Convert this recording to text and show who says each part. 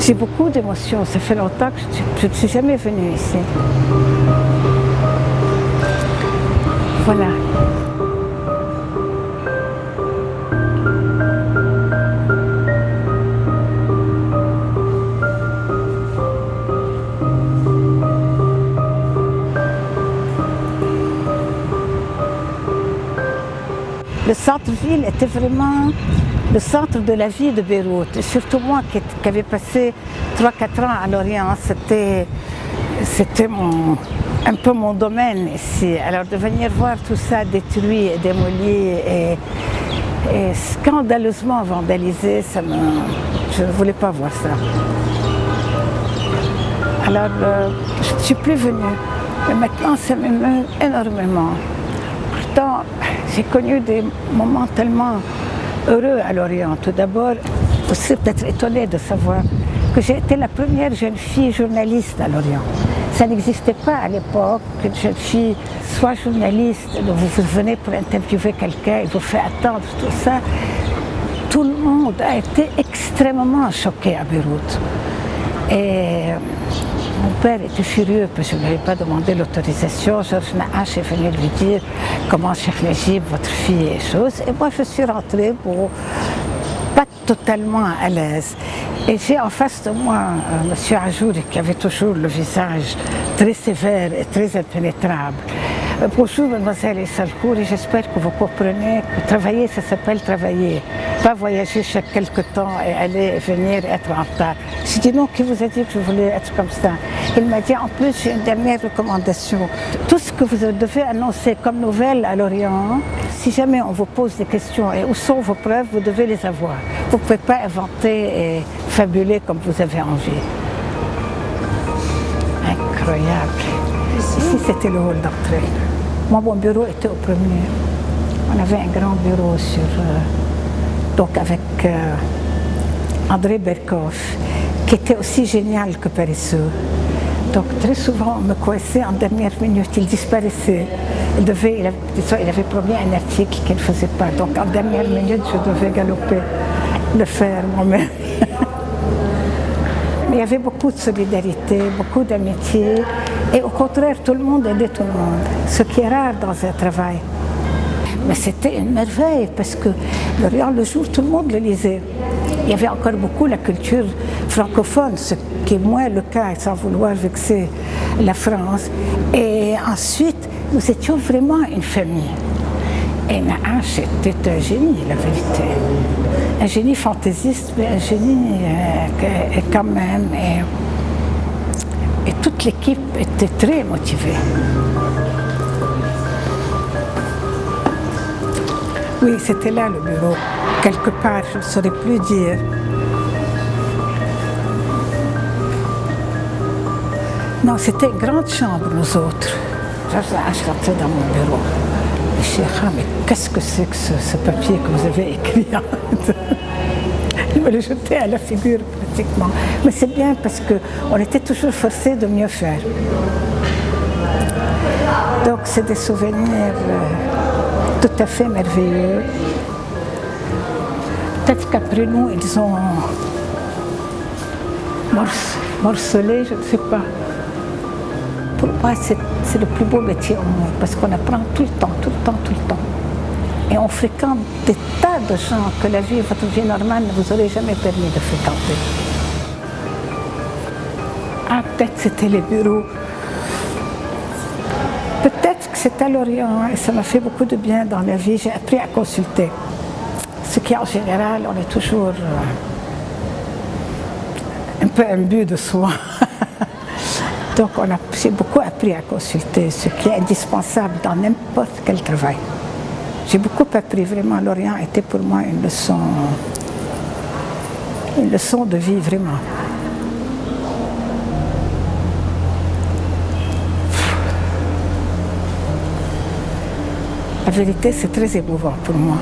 Speaker 1: J'ai beaucoup d'émotions. Ça fait longtemps que je ne suis jamais venue ici. Voilà. Le centre-ville était vraiment le centre de la vie de Beyrouth. Et surtout moi qui avais passé 3-4 ans à Lorient, c'était un peu mon domaine ici. Alors de venir voir tout ça détruit et démoli et scandaleusement vandalisé, je ne voulais pas voir ça. Alors je ne suis plus venue. Mais maintenant ça m'émeut énormément. Pourtant, j'ai connu des moments tellement heureux à Lorient. Tout d'abord, aussi peut-être étonné de savoir que j'ai été la première jeune fille journaliste à Lorient. Ça n'existait pas à l'époque qu'une jeune fille soit journaliste, vous venez pour interviewer quelqu'un, il vous fait attendre tout ça. Tout le monde a été extrêmement choqué à Beyrouth. Et mon père était furieux parce que je ne lui avais pas demandé l'autorisation. Georges Naache est venu lui dire comment Cheikh Najib, votre fille et choses. Et moi je suis rentrée pas totalement à l'aise. Et j'ai en face de moi M. Ajouri qui avait toujours le visage très sévère et très impénétrable. Bonjour mademoiselle Essalkouri, j'espère que vous comprenez que travailler ça s'appelle travailler, pas voyager chaque quelque temps et aller et venir être en retard. J'ai dit non, qui vous a dit que je voulais être comme ça? Il m'a dit en plus j'ai une dernière recommandation. Tout ce que vous devez annoncer comme nouvelle à Lorient, si jamais on vous pose des questions et où sont vos preuves, vous devez les avoir. Vous ne pouvez pas inventer et fabuler comme vous avez envie. Incroyable. Ici, c'était le hall d'entrée. Moi, mon bureau était au premier. On avait un grand bureau donc avec André Berkoff, qui était aussi génial que paresseux. Donc très souvent, on me coinçait en dernière minute, il disparaissait. Il avait promis un article qu'il ne faisait pas. Donc en dernière minute, je devais galoper, le faire moi-même. Mais il y avait beaucoup de solidarité, beaucoup d'amitié. Et au contraire, tout le monde aidait tout le monde, ce qui est rare dans un travail. Mais c'était une merveille parce que Lorient, le jour, tout le monde le lisait. Il y avait encore beaucoup la culture francophone, ce qui est moins le cas, sans vouloir vexer la France. Et ensuite, nous étions vraiment une famille. Et Naache était un génie, la vérité. Un génie fantaisiste, mais un génie quand même. Et toute l'équipe était très motivée. Oui, c'était là le bureau, quelque part, je ne saurais plus dire. Non, c'était une grande chambre, nous autres. Je rentrais dans mon bureau. Je disais, ah, mais qu'est-ce que c'est que ce papier que vous avez écrit? Il me le jetait à la figure pratiquement. Mais c'est bien parce qu'on était toujours forcés de mieux faire. Donc c'est des souvenirs tout à fait merveilleux. Peut-être qu'après nous, ils ont morcelé, je ne sais pas. Pour moi, c'est le plus beau métier au monde parce qu'on apprend tout le temps, tout le temps, tout le temps. Et on fréquente des tas de gens que la vie, votre vie normale, ne vous aurait jamais permis de fréquenter. Ah, peut-être c'était les bureaux. Peut-être que c'est à Lorient et ça m'a fait beaucoup de bien dans la vie. J'ai appris à consulter. Ce qui, en général, on est toujours un peu imbu de soi. Donc, j'ai beaucoup appris à consulter, ce qui est indispensable dans n'importe quel travail. J'ai beaucoup appris, vraiment. Lorient était pour moi une leçon de vie, vraiment. La vérité, c'est très émouvant pour moi.